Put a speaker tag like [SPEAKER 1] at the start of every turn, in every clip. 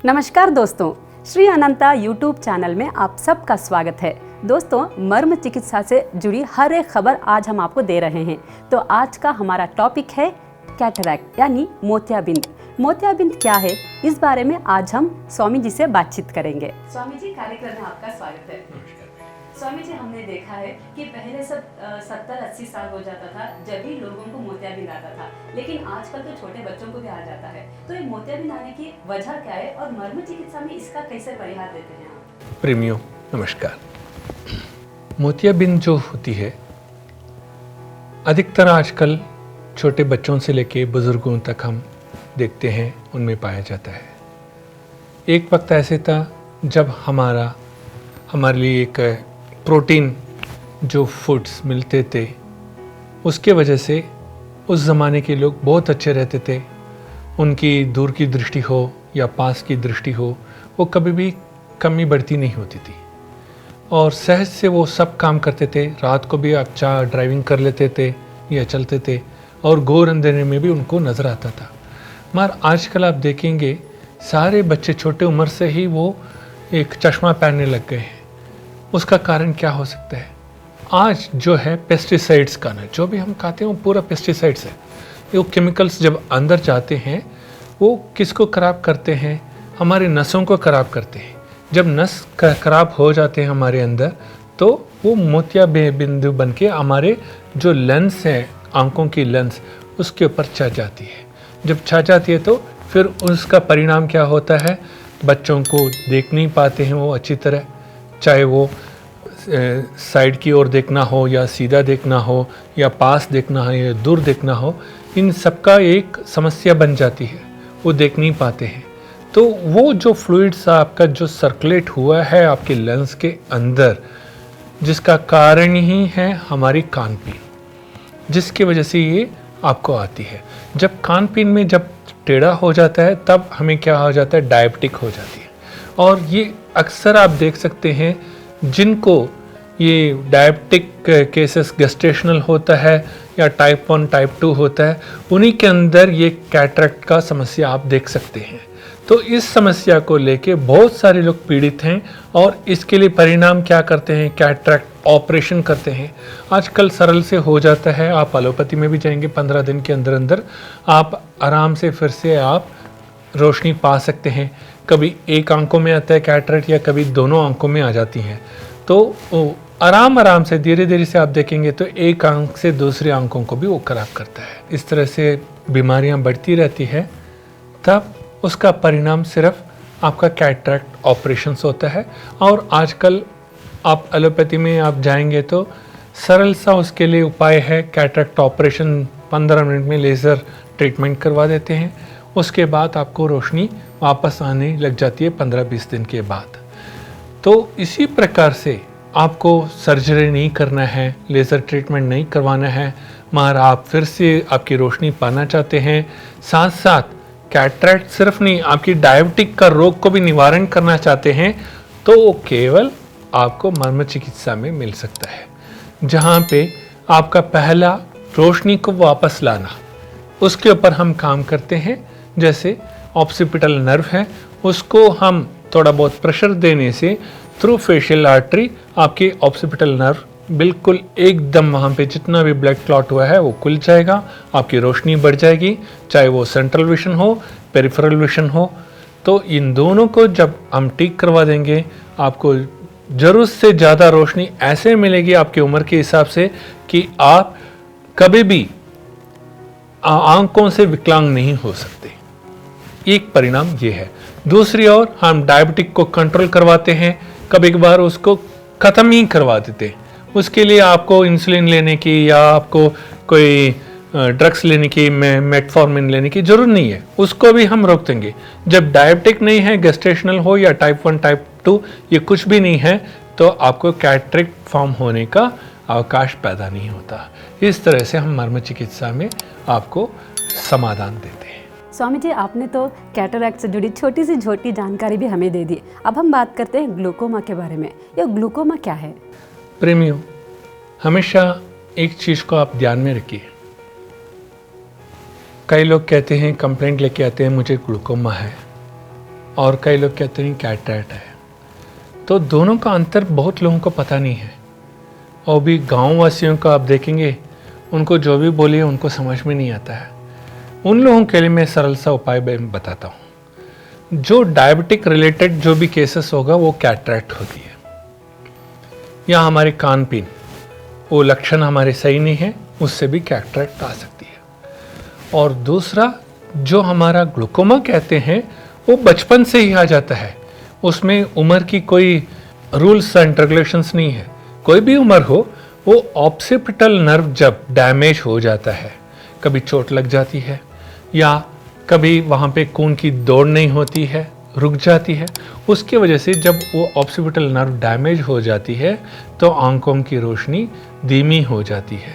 [SPEAKER 1] नमस्कार दोस्तों, श्री अनंता YouTube channel में आप सबका स्वागत है। दोस्तों, मर्म चिकित्सा से जुड़ी हर एक खबर आज हम आपको दे रहे हैं। तो आज का हमारा टॉपिक है कैटरैक्ट यानी मोतियाबिंद। मोतियाबिंद क्या है, इस बारे में आज हम स्वामी जी से बातचीत करेंगे। स्वामी जी, कार्यक्रम में आपका स्वागत है। स्वामी जी, हमने देखा है कि पहले सब 70-80 साल हो जाता था जब भी लोगों को मोतियाबिंद आता था, लेकिन आजकल तो छोटे बच्चों को भी आ जाता है। तो ये मोतियाबिंद आने की वजह क्या है और मर्म चिकित्सा में इसका कैसे परिहार देते हैं आप?
[SPEAKER 2] प्रेमियों नमस्कार। मोतियाबिंद जो होती है अधिकतर आजकल छोटे बच्चों से लेके बुजुर्गों तक हम देखते हैं उनमें पाया जाता है। एक वक्त ऐसे था जब हमारे लिए एक प्रोटीन जो फूड्स मिलते थे उसके वजह से उस ज़माने के लोग बहुत अच्छे रहते थे। उनकी दूर की दृष्टि हो या पास की दृष्टि हो, वो कभी भी कमी बढ़ती नहीं होती थी और सहज से वो सब काम करते थे। रात को भी अच्छा ड्राइविंग कर लेते थे या चलते थे और घोर अंधेरे में भी उनको नज़र आता था। मगर आजकल आप देखेंगे सारे बच्चे छोटे उम्र से ही वो एक चश्मा पहनने लग गए हैं। उसका कारण क्या हो सकता है? आज जो है पेस्टिसाइड्स का ना, जो भी हम खाते हैं वो पूरा पेस्टिसाइड्स है। वो केमिकल्स जब अंदर जाते हैं वो किसको ख़राब करते हैं? हमारे नसों को ख़राब करते हैं। जब नस ख़राब हो जाते हैं हमारे अंदर तो वो मोतियाबिंद बन के हमारे जो लेंस है, आंखों की लेंस, उसके ऊपर छा जाती है। जब छा जाती है तो फिर उसका परिणाम क्या होता है? बच्चों को देख नहीं पाते हैं वो अच्छी तरह, चाहे वो साइड की ओर देखना हो या सीधा देखना हो या पास देखना हो या दूर देखना हो, इन सबका एक समस्या बन जाती है, वो देख नहीं पाते हैं। तो वो जो फ्लूइड्स आपका जो सर्कुलेट हुआ है आपके लेंस के अंदर, जिसका कारण ही है हमारी खान-पीन, जिसकी वजह से ये आपको आती है। जब खान-पीन में जब टेढ़ा हो जाता है तब हमें क्या हो जाता है? डायबिटिक हो जाती है। और ये अक्सर आप देख सकते हैं जिनको ये डायबिटिक केसेस गेस्टेशनल होता है या टाइप 1 टाइप 2 होता है, उन्हीं के अंदर ये कैटरैक्ट का समस्या आप देख सकते हैं। तो इस समस्या को लेके बहुत सारे लोग पीड़ित हैं और इसके लिए परिणाम क्या करते हैं? कैटरैक्ट ऑपरेशन करते हैं। आजकल सरल से हो जाता है, आप एलोपैथी में भी जाएंगे 15 दिन के अंदर अंदर आप आराम से फिर से आप रोशनी पा सकते हैं। कभी एक आंखों में आता है कैटरैक्ट या कभी दोनों आंखों में आ जाती हैं। तो आराम से धीरे धीरे से आप देखेंगे तो एक आंख से दूसरी आंखों को भी वो खराब करता है। इस तरह से बीमारियां बढ़ती रहती है, तब उसका परिणाम सिर्फ आपका कैटरैक्ट ऑपरेशंस होता है। और आजकल आप एलोपैथी में आप जाएंगे तो सरल सा उसके लिए उपाय है, कैटरैक्ट ऑपरेशन 15 मिनट में लेज़र ट्रीटमेंट करवा देते हैं। उसके बाद आपको रोशनी वापस आने लग जाती है 15-20 दिन के बाद। तो इसी प्रकार से आपको सर्जरी नहीं करना है, लेज़र ट्रीटमेंट नहीं करवाना है, मगर आप फिर से आपकी रोशनी पाना चाहते हैं, साथ साथ कैटरैक्ट सिर्फ नहीं आपकी डायबिटिक का रोग को भी निवारण करना चाहते हैं, तो वो केवल आपको मर्म चिकित्सा में मिल सकता है, जहाँ पे आपका पहला रोशनी को वापस लाना, उसके ऊपर हम काम करते हैं। जैसे ऑक्सीपिटल नर्व है, उसको हम थोड़ा बहुत प्रेशर देने से थ्रू फेशियल आर्टरी आपकी ऑक्सीपिटल नर्व बिल्कुल एकदम वहाँ पे जितना भी ब्लड क्लॉट हुआ है वो खुल जाएगा, आपकी रोशनी बढ़ जाएगी, चाहे वो सेंट्रल विजन हो, पेरिफेरल विजन हो। तो इन दोनों को जब हम ठीक करवा देंगे, आपको ज़रूरत से ज़्यादा रोशनी ऐसे मिलेगी आपकी उम्र के हिसाब से कि आप कभी भी आंखों से विकलांग नहीं हो सकते। एक परिणाम ये है। दूसरी ओर हम डायबिटिक को कंट्रोल करवाते हैं, कभी कभार उसको ख़त्म ही करवा देते हैं। उसके लिए आपको इंसुलिन लेने की या आपको कोई ड्रग्स लेने की, मेटफॉर्मिन लेने की जरूरत नहीं है, उसको भी हम रोक देंगे। जब डायबिटिक नहीं है, गेस्टेशनल हो या टाइप 1 टाइप 2 ये कुछ भी नहीं है, तो आपको कैटरैक्ट फॉर्म होने का अवकाश पैदा नहीं होता। इस तरह से हम मर्म चिकित्सा में आपको समाधान देते हैं।
[SPEAKER 1] स्वामी जी, आपने तो कैटरैक्ट से जुड़ी छोटी सी छोटी जानकारी भी हमें दे दी। अब हम बात करते हैं ग्लूकोमा के बारे में। ये ग्लूकोमा क्या है?
[SPEAKER 2] प्रेमियों, हमेशा एक चीज़ को आप ध्यान में रखिए। कई लोग कहते हैं, कंप्लेंट लेके आते हैं मुझे ग्लूकोमा है, और कई लोग कहते हैं कैटरैक्ट है। तो दोनों का अंतर बहुत लोगों को पता नहीं है, और भी गाँव वासियों को आप देखेंगे, उनको जो भी बोलिए उनको समझ में नहीं आता है। उन लोगों के लिए मैं सरल सा उपाय बताता हूँ। जो डायबिटिक रिलेटेड जो भी केसेस होगा वो कैटरैक्ट होती है, या हमारे कान पीन वो लक्षण हमारे सही नहीं है, उससे भी कैटरैक्ट आ सकती है। और दूसरा जो हमारा ग्लूकोमा कहते हैं वो बचपन से ही आ जाता है, उसमें उम्र की कोई रूल्स एंड रेगुलेशंस नहीं है। कोई भी उम्र हो, वो ऑक्सीपिटल नर्व जब डैमेज हो जाता है, कभी चोट लग जाती है या कभी वहाँ पे खून की दौड़ नहीं होती है, रुक जाती है, उसकी वजह से जब वो ऑक्सीपिटल नर्व डैमेज हो जाती है तो आंखों की रोशनी धीमी हो जाती है,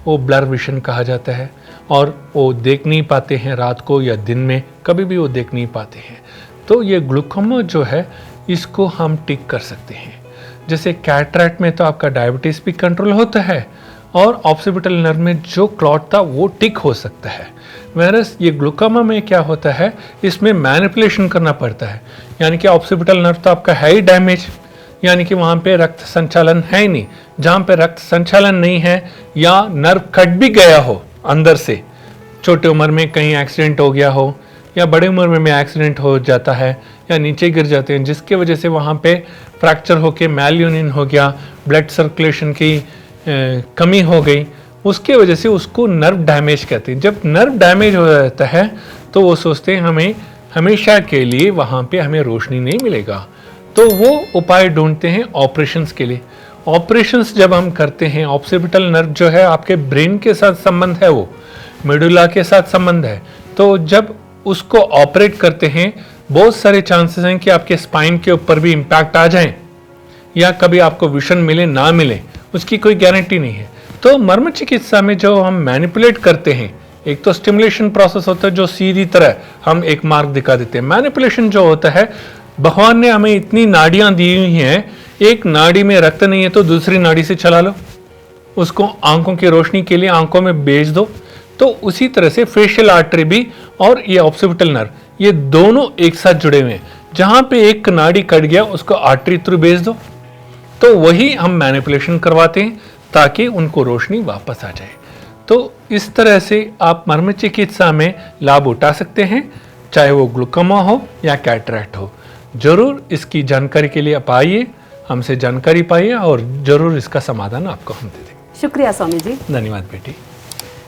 [SPEAKER 2] वो ब्लर विजन कहा जाता है, और वो देख नहीं पाते हैं रात को या दिन में, कभी भी वो देख नहीं पाते हैं। तो ये ग्लूकोमा जो है इसको हम ठीक कर सकते हैं। जैसे कैटरैक्ट में तो आपका डायबिटीज़ भी कंट्रोल होता है और ऑक्सीपिटल नर्व में जो क्लॉट था वो ठीक हो सकता है। वैरस ये ग्लूकोमा में क्या होता है, इसमें मैनिपुलेशन करना पड़ता है, यानी कि ऑक्सीपिटल नर्व तो आपका है ही डैमेज, यानी कि वहाँ पे रक्त संचालन है ही नहीं। जहाँ पे रक्त संचालन नहीं है या नर्व कट भी गया हो अंदर से, छोटी उम्र में कहीं एक्सीडेंट हो गया हो या बड़े उम्र में एक्सीडेंट हो जाता है या नीचे गिर जाते हैं, जिसके वजह से वहाँ पे फ्रैक्चर होके मैल्यूनिन हो गया, ब्लड सर्कुलेशन की कमी हो गई, उसके वजह से उसको नर्व डैमेज कहते हैं। जब नर्व डैमेज हो जाता है तो वो सोचते हैं हमें हमेशा के लिए वहाँ पे हमें रोशनी नहीं मिलेगा, तो वो उपाय ढूंढते हैं ऑपरेशंस के लिए। ऑपरेशंस जब हम करते हैं, ऑक्सीपिटल नर्व जो है आपके ब्रेन के साथ संबंध है, वो मेडुला के साथ संबंध है, तो जब उसको ऑपरेट करते हैं बहुत सारे चांसेस हैं कि आपके स्पाइन के ऊपर भी इम्पैक्ट आ जाए या कभी आपको विजन मिले ना मिले, उसकी कोई गारंटी नहीं है। तो मर्म चिकित्सा में जो हम मैनिपुलेट करते हैं, एक तो स्टिमुलेशन प्रोसेस होता है जो सीधी तरह हम एक मार्ग दिखा देते हैं। मैनिपुलेशन जो होता है, भगवान ने हमें इतनी नाड़ियां दी हुई हैं, एक नाड़ी में रक्त नहीं है तो दूसरी नाड़ी से चला लो, उसको आंखों की रोशनी के लिए आंखों में भेज दो। तो उसी तरह से फेशियल आर्टरी भी और ये ऑक्सीपिटल नर्व, ये दोनों एक साथ जुड़े हुए हैं। जहां पे एक नाड़ी कट गया उसको आर्टरी थ्रू भेज दो, तो वही हम मैनिपुलेशन करवाते हैं ताकि उनको रोशनी वापस आ जाए। तो इस तरह से आप मर्म चिकित्सा में लाभ उठा सकते हैं, चाहे वो ग्लूकोमा हो या कैटरैक्ट हो। जरूर इसकी जानकारी के लिए आप आइए, हमसे जानकारी पाइए और जरूर इसका समाधान आपको हम दे देंगे।
[SPEAKER 1] शुक्रिया स्वामी जी।
[SPEAKER 2] धन्यवाद बेटी।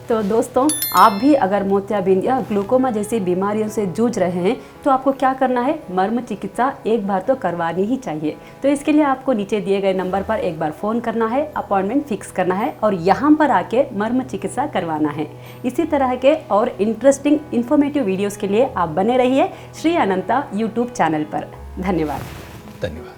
[SPEAKER 1] तो दोस्तों, आप भी अगर मोतियाबिंद या ग्लूकोमा जैसी बीमारियों से जूझ रहे हैं तो आपको क्या करना है, मर्म चिकित्सा एक बार तो करवानी ही चाहिए। तो इसके लिए आपको नीचे दिए गए नंबर पर एक बार फ़ोन करना है, अपॉइंटमेंट फिक्स करना है और यहाँ पर आके मर्म चिकित्सा करवाना है। इसी तरह के और इंटरेस्टिंग इन्फॉर्मेटिव वीडियोज़ के लिए आप बने रहिए श्री अनंता यूट्यूब चैनल पर। धन्यवाद।
[SPEAKER 2] धन्यवाद।